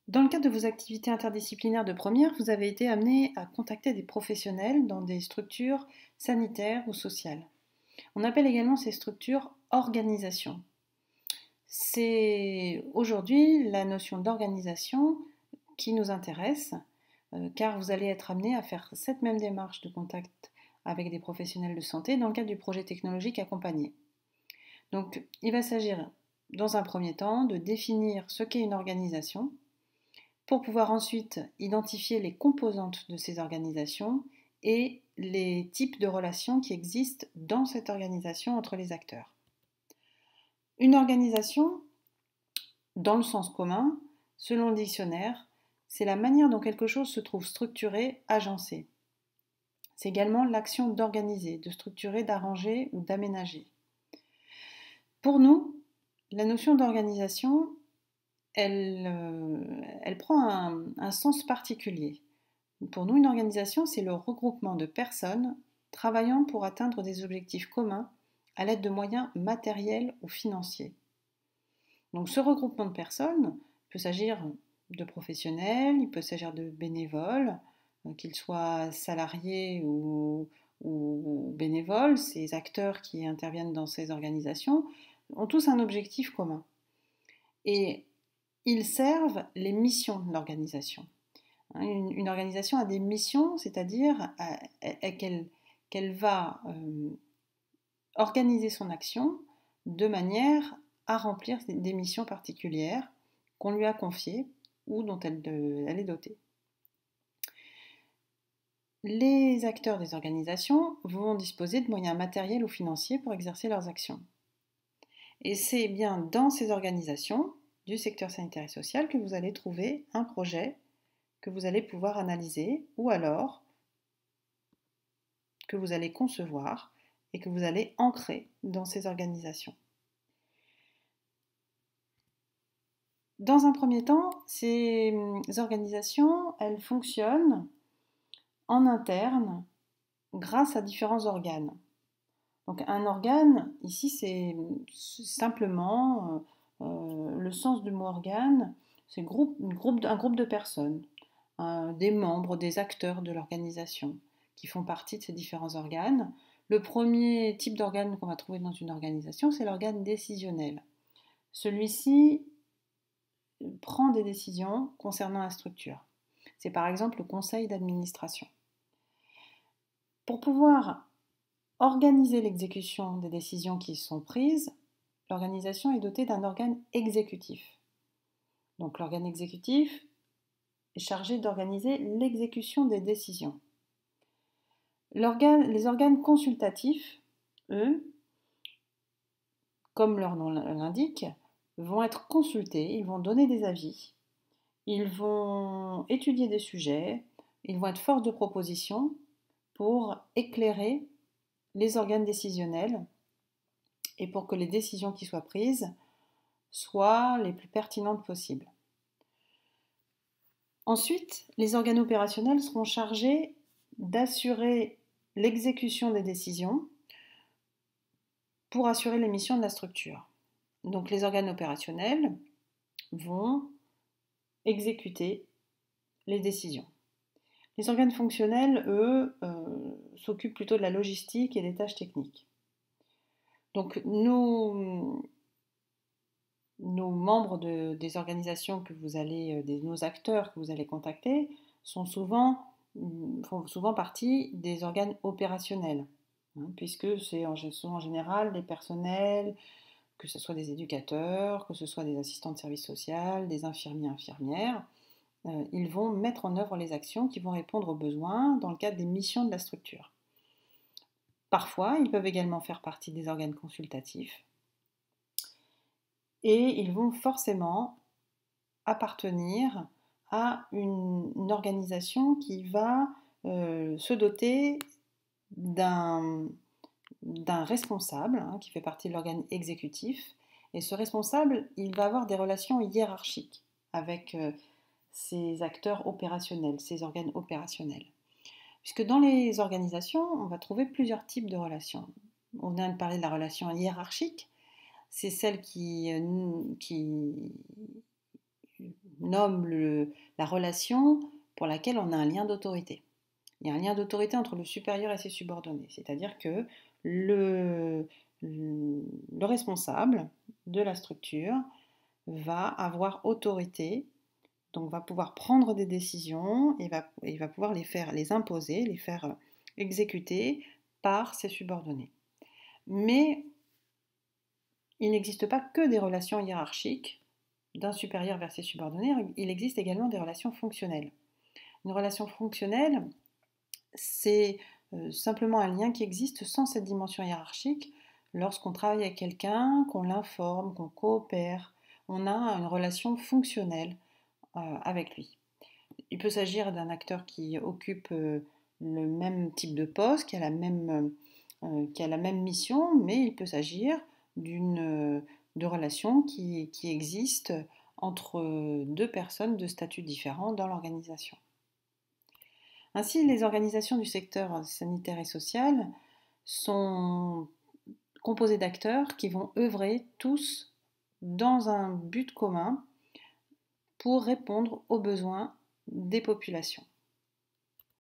Dans le cadre de vos activités interdisciplinaires de première, vous avez été amené à contacter des professionnels dans des structures sanitaires ou sociales. On appelle également ces structures organisations. C'est aujourd'hui la notion d'organisation qui nous intéresse, car vous allez être amené à faire cette même démarche de contact avec des professionnels de santé dans le cadre du projet technologique accompagné. Donc, il va s'agir, dans un premier temps, de définir ce qu'est une organisation, pour pouvoir ensuite identifier les composantes de ces organisations et les types de relations qui existent dans cette organisation entre les acteurs. Une organisation, dans le sens commun, selon le dictionnaire, c'est la manière dont quelque chose se trouve structuré, agencé. C'est également l'action d'organiser, de structurer, d'arranger ou d'aménager. Pour nous, la notion d'organisation, elle prend un sens particulier. Pour nous, une organisation, c'est le regroupement de personnes travaillant pour atteindre des objectifs communs à l'aide de moyens matériels ou financiers. Donc ce regroupement de personnes peut s'agir de professionnels, il peut s'agir de bénévoles, qu'ils soient salariés ou bénévoles, ces acteurs qui interviennent dans ces organisations ont tous un objectif commun. Et ils servent les missions de l'organisation. Une organisation a des missions, c'est-à-dire qu'elle va organiser son action de manière à remplir des missions particulières qu'on lui a confiées ou dont elle est dotée. Les acteurs des organisations vont disposer de moyens matériels ou financiers pour exercer leurs actions. Et c'est bien dans ces organisations du secteur sanitaire et social que vous allez trouver un projet que vous allez pouvoir analyser ou alors que vous allez concevoir et que vous allez ancrer dans ces organisations. Dans un premier temps, ces organisations, elles fonctionnent en interne grâce à différents organes. Donc un organe, ici, c'est simplement le sens du mot organe, c'est un groupe de personnes, des membres, des acteurs de l'organisation qui font partie de ces différents organes. Le premier type d'organe qu'on va trouver dans une organisation, c'est l'organe décisionnel. Celui-ci prend des décisions concernant la structure. C'est par exemple le conseil d'administration. Pour pouvoir organiser l'exécution des décisions qui sont prises, l'organisation est dotée d'un organe exécutif. Donc l'organe exécutif est chargé d'organiser l'exécution des décisions. Les organes consultatifs, eux, comme leur nom l'indique, vont être consultés, ils vont donner des avis, ils vont étudier des sujets, ils vont être force de proposition pour éclairer les organes décisionnels et pour que les décisions qui soient prises soient les plus pertinentes possibles. Ensuite, les organes opérationnels seront chargés d'assurer l'exécution des décisions pour assurer les missions de la structure. Donc les organes opérationnels vont exécuter les décisions. Les organes fonctionnels, eux, s'occupent plutôt de la logistique et des tâches techniques. Donc nos membres des organisations que vous allez, nos acteurs que vous allez contacter, font souvent partie des organes opérationnels, puisque sont en général des personnels, que ce soit des éducateurs, que ce soit des assistants de service social, des infirmiers, infirmières. Ils vont mettre en œuvre les actions qui vont répondre aux besoins dans le cadre des missions de la structure. Parfois, ils peuvent également faire partie des organes consultatifs et ils vont forcément appartenir à une organisation qui va se doter d'un responsable qui fait partie de l'organe exécutif. Et ce responsable, il va avoir des relations hiérarchiques avec ces acteurs opérationnels, ces organes opérationnels. Puisque dans les organisations, on va trouver plusieurs types de relations. On vient de parler de la relation hiérarchique, c'est celle qui nomme la relation pour laquelle on a un lien d'autorité. Il y a un lien d'autorité entre le supérieur et ses subordonnés, c'est-à-dire que le responsable de la structure va avoir autorité, donc va pouvoir prendre des décisions et va pouvoir les imposer, les faire exécuter par ses subordonnés. Mais il n'existe pas que des relations hiérarchiques d'un supérieur vers ses subordonnés, il existe également des relations fonctionnelles. Une relation fonctionnelle, c'est simplement un lien qui existe sans cette dimension hiérarchique. Lorsqu'on travaille avec quelqu'un, qu'on l'informe, qu'on coopère, on a une relation fonctionnelle avec lui. Il peut s'agir d'un acteur qui occupe le même type de poste, qui a la même mission, mais il peut s'agir de relations qui existent entre deux personnes de statuts différents dans l'organisation. Ainsi, les organisations du secteur sanitaire et social sont composées d'acteurs qui vont œuvrer tous dans un but commun pour répondre aux besoins des populations.